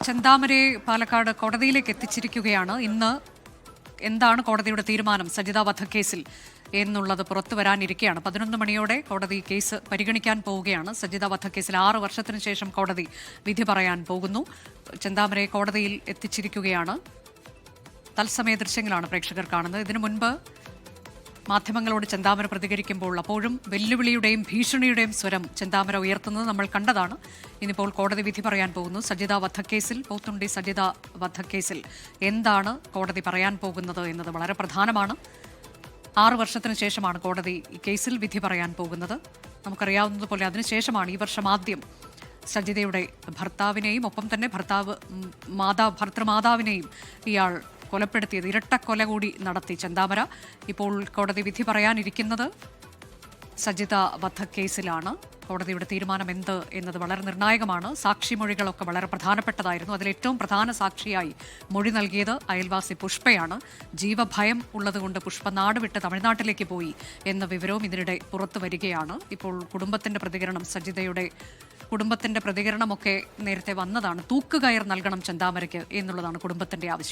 ചെന്താമരയെ പാലക്കാട് കോടതിയിലേക്ക് എത്തിച്ചിരിക്കുകയാണ്. ഇന്ന് എന്താണ് കോടതിയുടെ തീരുമാനം സജിത വധക്കേസിൽ എന്നുള്ളത് പുറത്തു വരാനിരിക്കുകയാണ്. 11 മണിയോടെ കോടതി കേസ് പരിഗണിക്കാൻ പോവുകയാണ്. സജിത വധക്കേസിൽ 6 വർഷത്തിനു ശേഷം കോടതി വിധി പറയാൻ പോകുന്നു. ചെന്താമരയെ കോടതിയിൽ എത്തിച്ചിരിക്കുകയാണ്. തത്സമയ ദൃശ്യങ്ങളാണ് പ്രേക്ഷകർ കാണുന്നത്. ഇതിനു മുൻപ് മാധ്യമങ്ങളോട് ചെന്താമര പ്രതികരിക്കുമ്പോൾ അപ്പോഴും വെല്ലുവിളിയുടെയും ഭീഷണിയുടെയും സ്വരം ചെന്താമര ഉയർത്തുന്നത് നമ്മൾ കണ്ടതാണ്. ഇനിയിപ്പോൾ കോടതി വിധി പറയാൻ പോകുന്നു. സജിത വധക്കേസിൽ, പോത്തുണ്ടി സജിത വധക്കേസിൽ എന്താണ് കോടതി പറയാൻ പോകുന്നത് എന്നത് വളരെ പ്രധാനമാണ്. 6 വർഷത്തിന് ശേഷമാണ് കോടതി ഈ കേസിൽ വിധി പറയാൻ പോകുന്നത്. നമുക്കറിയാവുന്നതുപോലെ അതിനുശേഷമാണ് ഈ വർഷം ആദ്യം സജിതയുടെ ഭർത്താവിനെയും ഒപ്പം തന്നെ ഭർത്തൃമാതാവിനെയും ഇയാൾ കൊലപ്പെടുത്തിയത്. ഇരട്ടക്കൊല കൂടി നടത്തി ചെന്താമര. ഇപ്പോൾ കോടതി വിധി പറയാനിരിക്കുന്നത് സജിത വധക്കേസിലാണ്. കോടതിയുടെ തീരുമാനം എന്ത് എന്നത് വളരെ നിർണായകമാണ്. സാക്ഷിമൊഴികളൊക്കെ വളരെ പ്രധാനപ്പെട്ടതായിരുന്നു. അതിലേറ്റവും പ്രധാന സാക്ഷിയായി മൊഴി നൽകിയത് അയൽവാസി പുഷ്പയാണ്. ജീവഭയം ഉള്ളതുകൊണ്ട് പുഷ്പ നാട് വിട്ട് തമിഴ്നാട്ടിലേക്ക് പോയി എന്ന വിവരവും ഇതിനിടെ പുറത്തു വരികയാണ്. ഇപ്പോൾ കുടുംബത്തിന്റെ പ്രതികരണം, സജിതയുടെ കുടുംബത്തിന്റെ പ്രതികരണമൊക്കെ നേരത്തെ വന്നതാണ്. തൂക്കുകയർ നൽകണം ചെന്താമരയ്ക്ക് എന്നുള്ളതാണ് കുടുംബത്തിന്റെ ആവശ്യം.